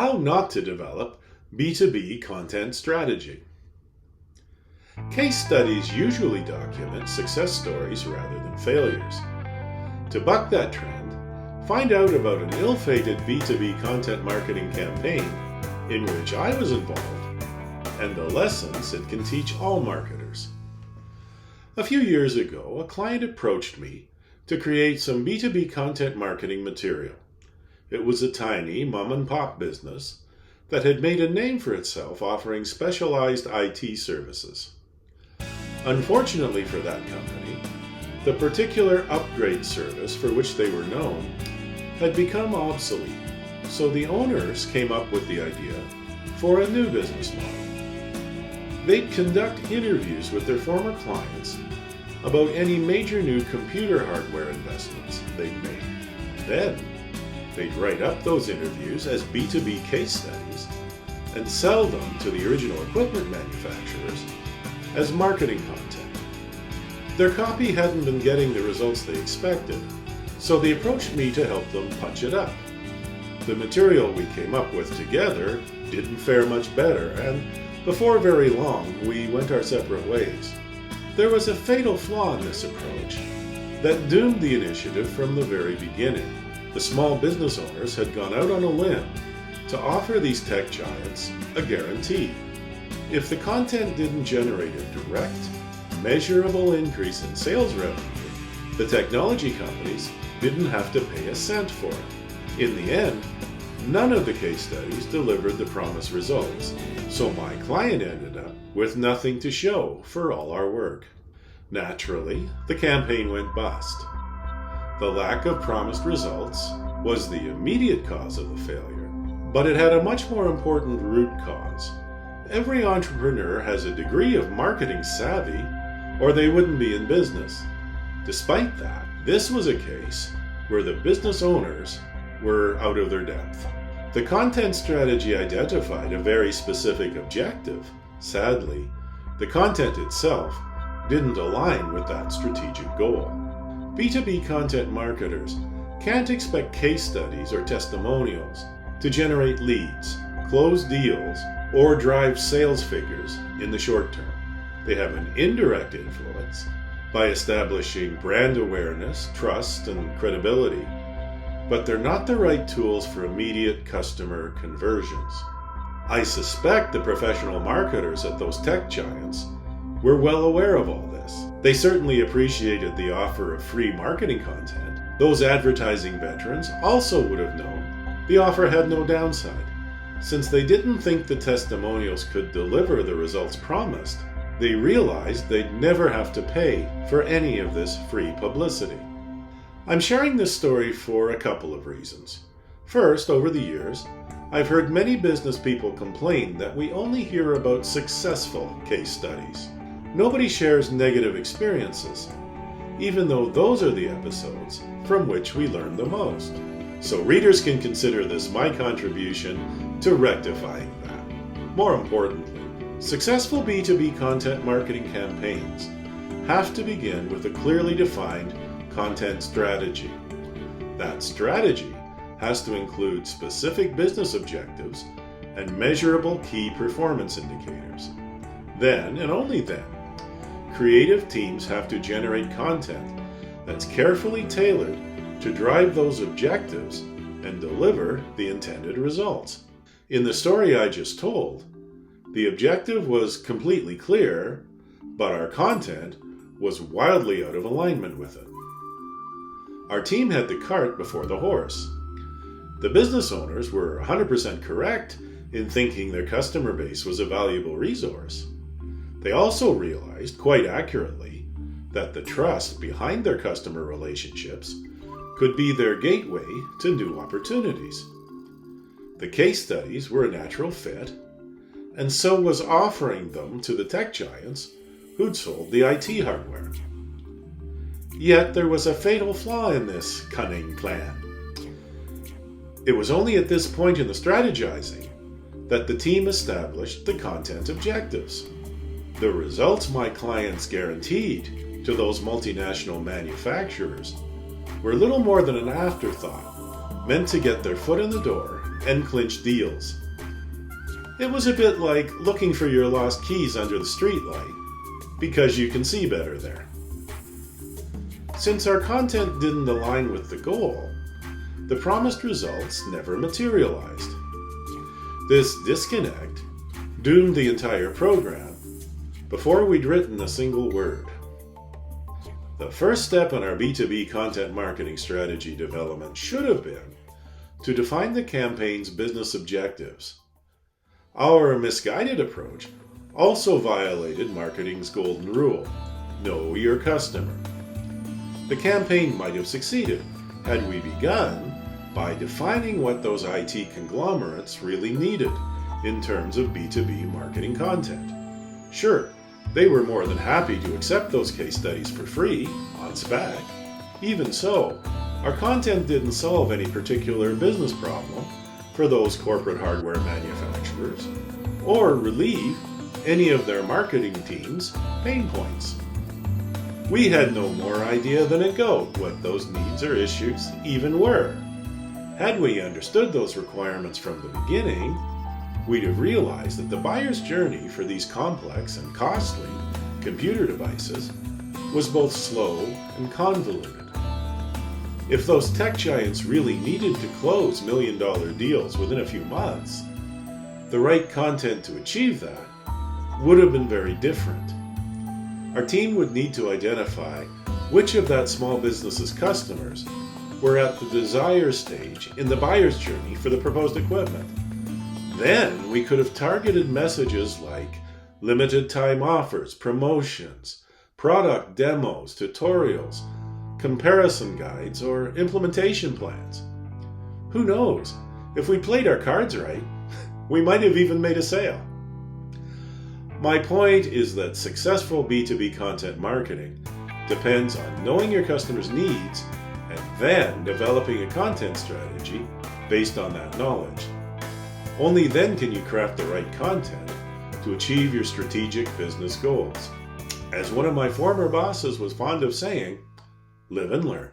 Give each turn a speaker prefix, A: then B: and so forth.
A: How not to develop B2B content strategy. Case studies usually document success stories rather than failures. To buck that trend, find out about an ill-fated B2B content marketing campaign in which I was involved and the lessons it can teach all marketers. A few years ago, a client approached me to create some B2B content marketing material. It was a tiny mom-and-pop business that had made a name for itself offering specialized IT services. Unfortunately for that company, the particular upgrade service for which they were known had become obsolete, so the owners came up with the idea for a new business model. They'd conduct interviews with their former clients about any major new computer hardware investments they'd made. Then, they'd write up those interviews as B2B case studies and sell them to the original equipment manufacturers as marketing content. Their copy hadn't been getting the results they expected, so they approached me to help them punch it up. The material we came up with together didn't fare much better, and before very long, we went our separate ways. There was a fatal flaw in this approach that doomed the initiative from the very beginning. The small business owners had gone out on a limb to offer these tech giants a guarantee. If the content didn't generate a direct, measurable increase in sales revenue, the technology companies didn't have to pay a cent for it. In the end, none of the case studies delivered the promised results, so my client ended up with nothing to show for all our work. Naturally, the campaign went bust. The lack of promised results was the immediate cause of the failure, but it had a much more important root cause. Every entrepreneur has a degree of marketing savvy, or they wouldn't be in business. Despite that, this was a case where the business owners were out of their depth. The content strategy identified a very specific objective. Sadly, the content itself didn't align with that strategic goal. B2B content marketers can't expect case studies or testimonials to generate leads, close deals, or drive sales figures in the short term. They have an indirect influence by establishing brand awareness, trust, and credibility, but they're not the right tools for immediate customer conversions. I suspect the professional marketers at those tech giants were well aware of all this. They certainly appreciated the offer of free marketing content. Those advertising veterans also would have known the offer had no downside. Since they didn't think the testimonials could deliver the results promised, they realized they'd never have to pay for any of this free publicity. I'm sharing this story for a couple of reasons. First, over the years, I've heard many business people complain that we only hear about successful case studies. Nobody shares negative experiences, even though those are the episodes from which we learn the most. So readers can consider this my contribution to rectifying that. More importantly, successful B2B content marketing campaigns have to begin with a clearly defined content strategy. That strategy has to include specific business objectives and measurable key performance indicators. Then, and only then, creative teams have to generate content that's carefully tailored to drive those objectives and deliver the intended results. In the story I just told, the objective was completely clear, but our content was wildly out of alignment with it. Our team had the cart before the horse. The business owners were 100% correct in thinking their customer base was a valuable resource. They also realized, quite accurately, that the trust behind their customer relationships could be their gateway to new opportunities. The case studies were a natural fit, and so was offering them to the tech giants who'd sold the IT hardware. Yet there was a fatal flaw in this cunning plan. It was only at this point in the strategizing that the team established the content objectives. The results my clients guaranteed to those multinational manufacturers were little more than an afterthought, meant to get their foot in the door and clinch deals. It was a bit like looking for your lost keys under the streetlight, because you can see better there. Since our content didn't align with the goal, the promised results never materialized. This disconnect doomed the entire program before we'd written a single word. The first step in our B2B content marketing strategy development should have been to define the campaign's business objectives. Our misguided approach also violated marketing's golden rule: know your customer. The campaign might have succeeded had we begun by defining what those IT conglomerates really needed in terms of B2B marketing content. Sure, they were more than happy to accept those case studies for free, on spec. Even so, our content didn't solve any particular business problem for those corporate hardware manufacturers, or relieve any of their marketing team's pain points. We had no more idea than a goat what those needs or issues even were. Had we understood those requirements from the beginning, we'd have realized that the buyer's journey for these complex and costly computer devices was both slow and convoluted. If those tech giants really needed to close million-dollar deals within a few months, the right content to achieve that would have been very different. Our team would need to identify which of that small business's customers were at the desire stage in the buyer's journey for the proposed equipment. Then we could have targeted messages like limited time offers, promotions, product demos, tutorials, comparison guides, or implementation plans. Who knows? If we played our cards right, we might have even made a sale. My point is that successful B2B content marketing depends on knowing your customers' needs and then developing a content strategy based on that knowledge. Only then can you craft the right content to achieve your strategic business goals. As one of my former bosses was fond of saying, live and learn.